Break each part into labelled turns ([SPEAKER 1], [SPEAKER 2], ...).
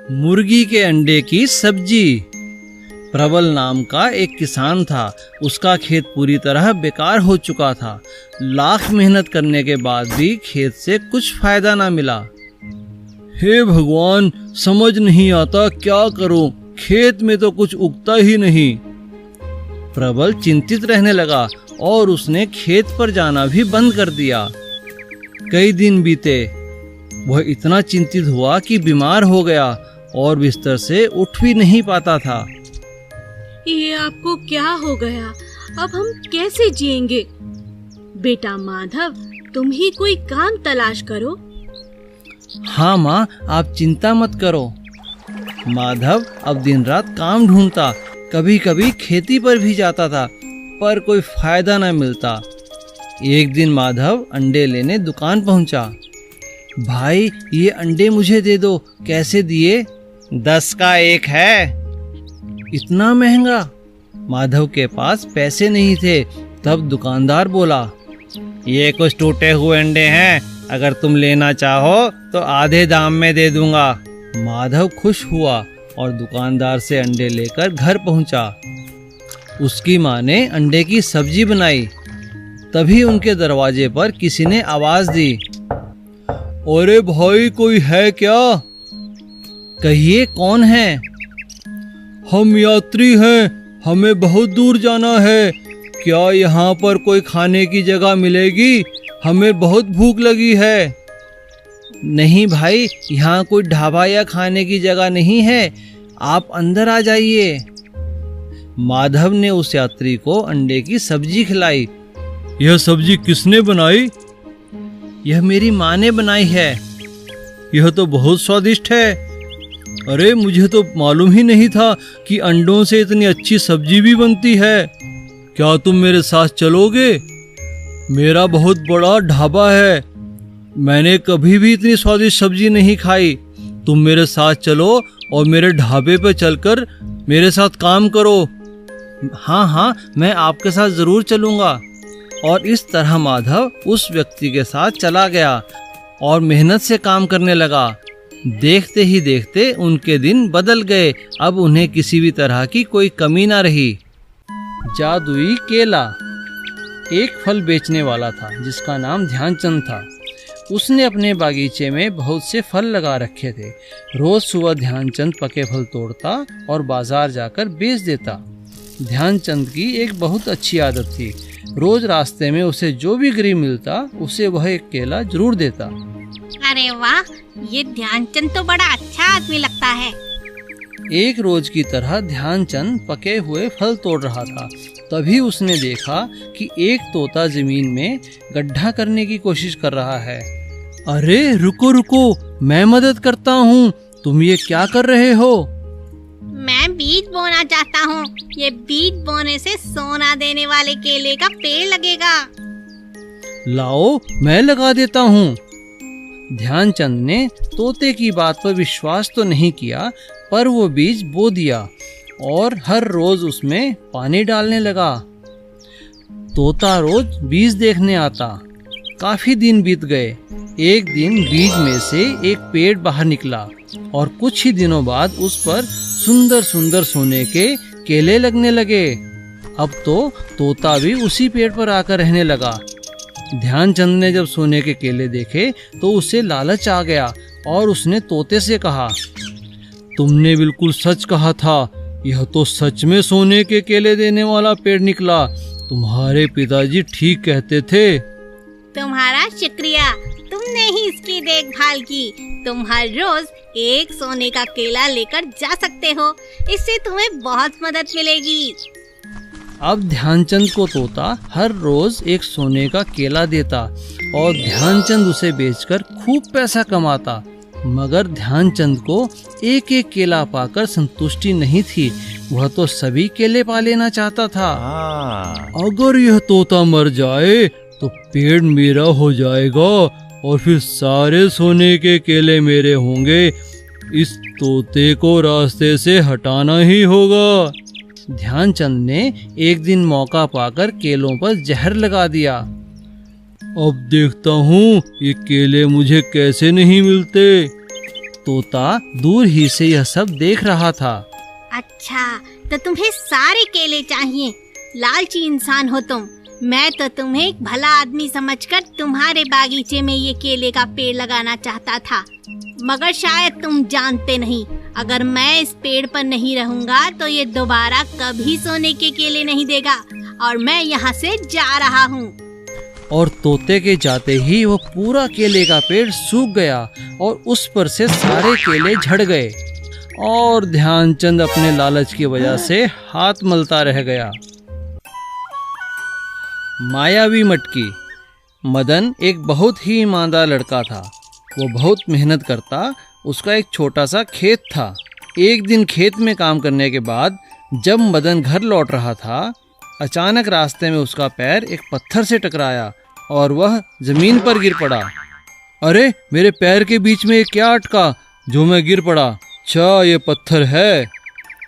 [SPEAKER 1] मुर्गी के अंडे की सब्जी। प्रबल नाम का एक किसान था। उसका खेत पूरी तरह बेकार हो चुका था। लाख मेहनत करने के बाद भी खेत से कुछ फायदा ना मिला। हे भगवान, समझ नहीं आता क्या करूं, खेत में तो कुछ उगता ही नहीं। प्रबल चिंतित रहने लगा और उसने खेत पर जाना भी बंद कर दिया। कई दिन बीते। वह इतना चिंतित हुआ कि बीमार हो गया और बिस्तर से उठ भी नहीं पाता था।
[SPEAKER 2] ये आपको क्या हो गया? अब हम कैसे जिएंगे? बेटा माधव, तुम ही कोई काम तलाश करो।
[SPEAKER 1] हाँ माँ, आप चिंता मत करो। माधव अब दिन रात काम ढूंढता। कभी कभी खेती पर भी जाता था, पर कोई फायदा न मिलता। एक दिन माधव अंडे लेने दुकान पहुंचा। भाई, ये अंडे मुझे दे दो। कैसे दिए? 10 का 1 है। इतना महंगा? माधव के पास पैसे नहीं थे। तब दुकानदार बोला, ये कुछ टूटे हुए अंडे हैं, अगर तुम लेना चाहो तो आधे दाम में दे दूंगा। माधव खुश हुआ और दुकानदार से अंडे लेकर घर पहुंचा। उसकी माँ ने अंडे की सब्जी बनाई। तभी उनके दरवाजे पर किसी ने आवाज दी, अरे भाई, कोई है क्या? कहिए, कौन है? हम यात्री हैं, हमें बहुत दूर जाना है। क्या यहाँ पर कोई खाने की जगह मिलेगी? हमें बहुत भूख लगी है। नहीं भाई, यहाँ कोई ढाबा या खाने की जगह नहीं है, आप अंदर आ जाइए। माधव ने उस यात्री को अंडे की सब्जी खिलाई। यह सब्जी किसने बनाई? यह मेरी माँ ने बनाई है। यह तो बहुत स्वादिष्ट है। अरे, मुझे तो मालूम ही नहीं था कि अंडों से इतनी अच्छी सब्जी भी बनती है। क्या तुम मेरे साथ चलोगे? मेरा बहुत बड़ा ढाबा है, मैंने कभी भी इतनी स्वादिष्ट सब्जी नहीं खाई। तुम मेरे साथ चलो और मेरे ढाबे पर चलकर मेरे साथ काम करो। हाँ हाँ, मैं आपके साथ जरूर चलूँगा। और इस तरह माधव उस व्यक्ति के साथ चला गया और मेहनत से काम करने लगा। देखते ही देखते उनके दिन बदल गए। अब उन्हें किसी भी तरह की कोई कमी ना रही। जादुई केला। एक फल बेचने वाला था जिसका नाम ध्यानचंद था। उसने अपने बागीचे में बहुत से फल लगा रखे थे। रोज सुबह ध्यानचंद पके फल तोड़ता और बाजार जाकर बेच देता। ध्यानचंद की एक बहुत अच्छी आदत थी। रोज रास्ते में उसे जो भी गरीब मिलता उसे वह एक केला जरूर देता।
[SPEAKER 3] अरे वाह, ये ध्यानचंद तो बड़ा अच्छा आदमी लगता है।
[SPEAKER 1] एक रोज की तरह ध्यानचंद पके हुए फल तोड़ रहा था। तभी उसने देखा कि एक तोता जमीन में गड्ढा करने की कोशिश कर रहा है। अरे रुको रुको, मैं मदद करता हूँ। तुम ये क्या कर रहे हो?
[SPEAKER 3] मैं बीज बोना चाहता हूँ। ये बीज बोने से सोना देने वाले केले का पेड़ लगेगा।
[SPEAKER 1] लाओ, मैं लगा देता हूँ। ध्यानचंद ने तोते की बात पर विश्वास तो नहीं किया, पर वो बीज बो दिया और हर रोज उसमें पानी डालने लगा। तोता रोज बीज देखने आता। काफी दिन बीत गए। एक दिन बीज में से एक पेड़ बाहर निकला और कुछ ही दिनों बाद उस पर सुंदर सुंदर सोने के केले लगने लगे। अब तो तोता भी उसी पेड़ पर आकर रहने लगा। ध्यानचंद ने जब सोने के केले देखे तो उसे लालच आ गया और उसने तोते से कहा, तुमने बिल्कुल सच कहा था, यह तो सच में सोने के केले देने वाला पेड़ निकला। तुम्हारे पिताजी ठीक कहते थे।
[SPEAKER 3] तुम्हारा शुक्रिया, तुमने ही इसकी देखभाल की। तुम हर रोज एक सोने का केला लेकर जा सकते हो, इससे तुम्हें बहुत मदद मिलेगी।
[SPEAKER 1] अब ध्यानचंद को तोता हर रोज एक सोने का केला देता और ध्यानचंद उसे बेचकर खूब पैसा कमाता। मगर ध्यानचंद को एक एक केला पाकर संतुष्टि नहीं थी। वह तो सभी केले पा लेना चाहता था। अगर यह तोता मर जाए तो पेड़ मेरा हो जाएगा और फिर सारे सोने के केले मेरे होंगे। इस तोते को रास्ते से हटाना ही होगा। ध्यानचंद ने एक दिन मौका पाकर केलों पर जहर लगा दिया। अब देखता हूँ ये केले मुझे कैसे नहीं मिलते। तोता दूर ही से यह सब देख रहा था।
[SPEAKER 3] अच्छा, तो तुम्हें सारे केले चाहिए। लालची इंसान हो तुम। मैं तो तुम्हें एक भला आदमी समझकर तुम्हारे बागीचे में ये केले का पेड़ लगाना चाहता था, मगर शायद तुम जानते नहीं, अगर मैं इस पेड़ पर नहीं रहूंगा तो ये दोबारा कभी सोने के केले नहीं देगा, और मैं यहाँ से जा रहा हूँ।
[SPEAKER 1] और तोते के जाते ही वो पूरा केले का पेड़ सूख गया और उस पर से सारे केले झड़ गए, और ध्यानचंद अपने लालच की वजह से हाथ मलता रह गया। मायावी मटकी। मदन एक बहुत ही ईमानदार लड़का था। वो बहुत मेहनत करता। उसका एक छोटा सा खेत था। एक दिन खेत में काम करने के बाद जब मदन घर लौट रहा था, अचानक रास्ते में उसका पैर एक पत्थर से टकराया और वह जमीन पर गिर पड़ा। अरे, मेरे पैर के बीच में ये क्या अटका जो मैं गिर पड़ा? अच्छा, ये पत्थर है,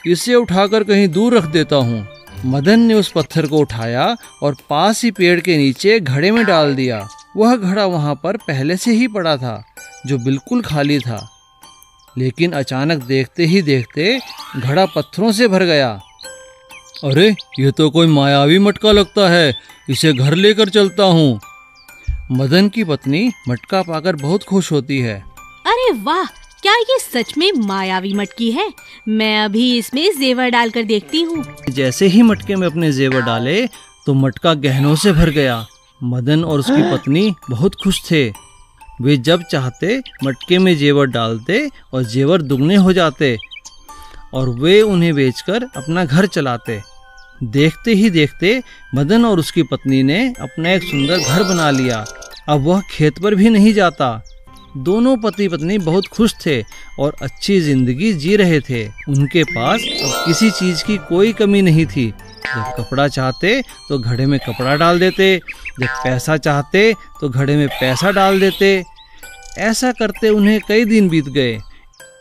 [SPEAKER 1] इसे उठाकर कहीं दूर रख देता हूँ। मदन ने उस पत्थर को उठाया और पास ही पेड़ के नीचे घड़े में डाल दिया। वह घड़ा वहाँ पर पहले से ही पड़ा था, जो बिल्कुल खाली था, लेकिन अचानक देखते ही देखते घड़ा पत्थरों से भर गया। अरे, ये तो कोई मायावी मटका लगता है, इसे घर लेकर चलता हूँ। मदन की पत्नी मटका पाकर बहुत खुश होती है।
[SPEAKER 2] अरे वाह, क्या ये सच में मायावी मटकी है? मैं अभी इसमें जेवर डालकर देखती हूँ।
[SPEAKER 1] जैसे ही मटके में अपने जेवर डाले तो मटका गहनों से भर गया। मदन और उसकी पत्नी बहुत खुश थे। वे जब चाहते मटके में जेवर डालते और जेवर दुगने हो जाते और वे उन्हें बेचकर अपना घर चलाते। देखते ही देखते मदन और उसकी पत्नी ने अपना एक सुंदर घर बना लिया। अब वह खेत पर भी नहीं जाता। दोनों पति पत्नी बहुत खुश थे और अच्छी जिंदगी जी रहे थे। उनके पास अब किसी चीज की कोई कमी नहीं थी। जब कपड़ा चाहते तो घड़े में कपड़ा डाल देते, जब पैसा चाहते तो घड़े में पैसा डाल देते। ऐसा करते उन्हें कई दिन बीत गए।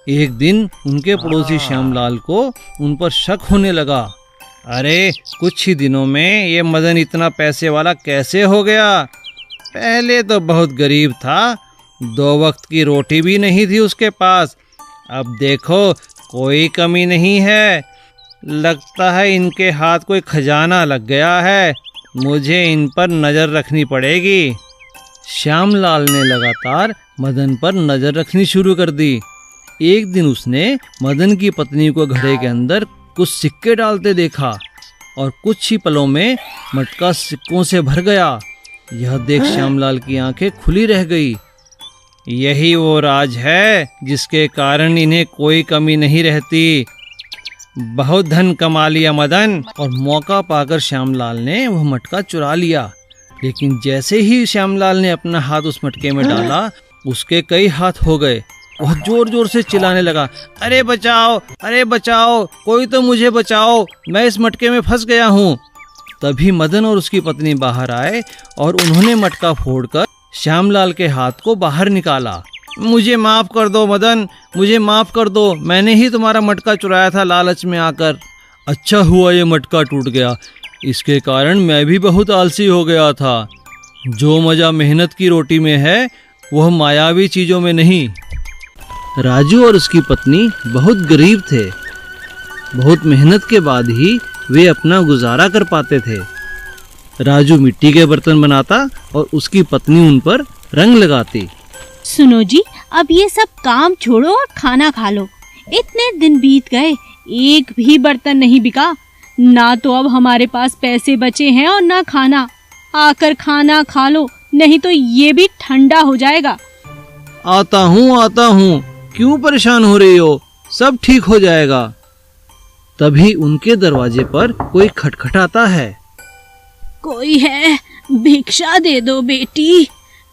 [SPEAKER 1] एक दिन उनके पड़ोसी श्यामलाल को उन पर शक होने लगा। अरे, कुछ ही दिनों में ये मदन इतना पैसे वाला कैसे हो गया? पहले तो बहुत गरीब था, 2 वक्त की रोटी भी नहीं थी उसके पास। अब देखो, कोई कमी नहीं है। लगता है इनके हाथ कोई खजाना लग गया है। मुझे इन पर नजर रखनी पड़ेगी। श्यामलाल ने लगातार मदन पर नजर रखनी शुरू कर दी। एक दिन उसने मदन की पत्नी को घड़े के अंदर कुछ सिक्के डालते देखा और कुछ ही पलों में मटका सिक्कों से भर गया। यह देख श्यामलाल की आंखें खुली रह गई। यही वो राज है जिसके कारण इन्हें कोई कमी नहीं रहती। बहुत धन कमा लिया मदन। और मौका पाकर श्यामलाल ने वह मटका चुरा लिया। लेकिन जैसे ही श्यामलाल ने अपना हाथ उस मटके में डाला, उसके कई हाथ हो गए। वह जोर जोर से चिल्लाने लगा, अरे बचाओ, अरे बचाओ, कोई तो मुझे बचाओ, मैं इस मटके में फंस गया हूँ। तभी मदन और उसकी पत्नी बाहर आए और उन्होंने मटका फोड़कर श्यामलाल के हाथ को बाहर निकाला। मुझे माफ कर दो मदन, मुझे माफ कर दो, मैंने ही तुम्हारा मटका चुराया था लालच में आकर। अच्छा हुआ ये मटका टूट गया, इसके कारण मैं भी बहुत आलसी हो गया था। जो मजा मेहनत की रोटी में है, वह मायावी चीजों में नहीं। राजू और उसकी पत्नी बहुत गरीब थे। बहुत मेहनत के बाद ही वे अपना गुजारा कर पाते थे। राजू मिट्टी के बर्तन बनाता और उसकी पत्नी उन पर रंग लगाती।
[SPEAKER 2] सुनो जी, अब ये सब काम छोड़ो और खाना खा लो। इतने दिन बीत गए, एक भी बर्तन नहीं बिका। ना तो अब हमारे पास पैसे बचे हैं और ना खाना। आकर खाना खा लो, नहीं तो ये भी ठंडा हो जाएगा।
[SPEAKER 1] आता हूँ, क्यों परेशान हो रही हो? सब ठीक हो जाएगा। तभी उनके दरवाजे पर कोई खटखटाता है।
[SPEAKER 2] कोई है? भिक्षा दे दो बेटी,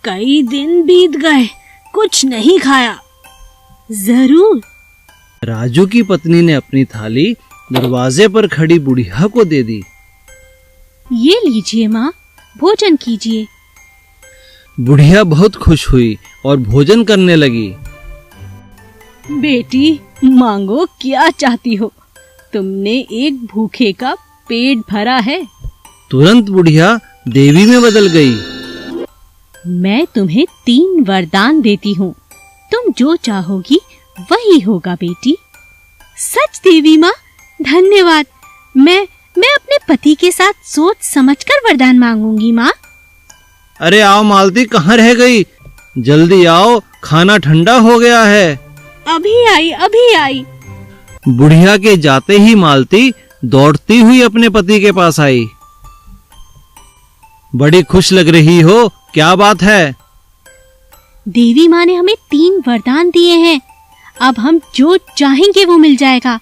[SPEAKER 2] कई दिन बीत गए, कुछ नहीं खाया। जरूर।
[SPEAKER 1] राजू की पत्नी ने अपनी थाली दरवाजे पर खड़ी बुढ़िया को दे दी।
[SPEAKER 2] ये लीजिए माँ, भोजन कीजिए।
[SPEAKER 1] बुढ़िया बहुत खुश हुई और भोजन करने लगी।
[SPEAKER 2] बेटी, मांगो, क्या चाहती हो? तुमने एक भूखे का पेट भरा है।
[SPEAKER 1] तुरंत बुढ़िया देवी में बदल गई।
[SPEAKER 2] मैं तुम्हें 3 वरदान देती हूँ। तुम जो चाहोगी वही होगा बेटी। सच देवी माँ, धन्यवाद। मैं अपने पति के साथ सोच समझकर वरदान मांगूंगी माँ।
[SPEAKER 1] अरे आओ मालती, कहाँ रह गई? जल्दी आओ, खाना ठंडा हो गया है।
[SPEAKER 2] अभी आई।
[SPEAKER 1] बुढ़िया के जाते ही मालती दौड़ती हुई अपने पति के पास आई। बड़ी खुश लग रही हो, क्या बात है?
[SPEAKER 2] देवी माँ ने हमें 3 वरदान दिए हैं। अब हम जो चाहेंगे वो मिल जाएगा।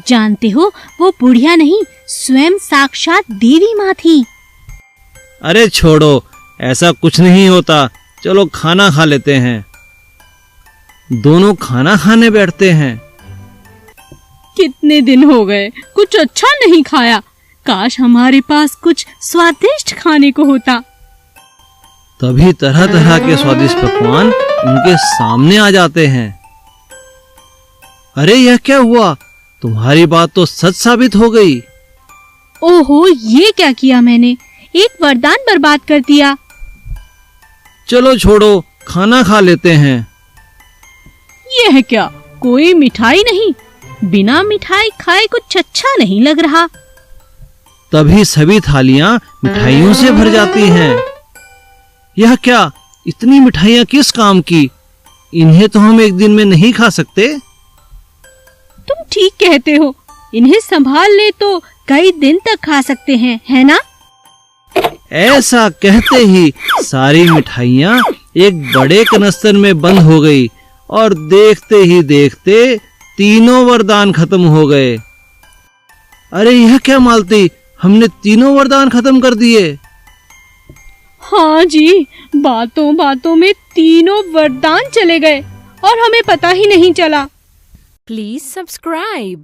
[SPEAKER 2] जानते हो, वो बुढ़िया नहीं, स्वयं साक्षात देवी माँ थी।
[SPEAKER 1] अरे छोड़ो, ऐसा कुछ नहीं होता। चलो खाना खा लेते हैं। दोनों खाना खाने बैठते हैं।
[SPEAKER 2] कितने दिन हो गए, कुछ अच्छा नहीं खाया। काश हमारे पास कुछ स्वादिष्ट खाने को होता।
[SPEAKER 1] तभी तरह तरह के स्वादिष्ट पकवान उनके सामने आ जाते हैं। अरे यह क्या हुआ? तुम्हारी बात तो सच साबित हो गई।
[SPEAKER 2] ओहो, ये क्या किया मैंने? एक वरदान बर्बाद कर दिया।
[SPEAKER 1] चलो छोड़ो, खाना खा लेते हैं।
[SPEAKER 2] यह क्या, कोई मिठाई नहीं? बिना मिठाई खाए कुछ अच्छा नहीं लग रहा।
[SPEAKER 1] तभी सभी थालियां मिठाइयों से भर जाती हैं। यह क्या, इतनी मिठाइयां किस काम की? इन्हें तो हम एक दिन में नहीं खा सकते।
[SPEAKER 2] तुम ठीक कहते हो, इन्हें संभाल ले तो कई दिन तक खा सकते हैं, है ना?
[SPEAKER 1] ऐसा कहते ही सारी मिठाइयां एक बड़े कनस्तर में बंद हो गई और देखते ही देखते तीनों वरदान खत्म हो गए। अरे यह क्या मालती, हमने तीनों वरदान खत्म कर दिए।
[SPEAKER 2] हाँ जी, बातों बातों में तीनों वरदान चले गए और हमें पता ही नहीं चला।
[SPEAKER 4] Please subscribe.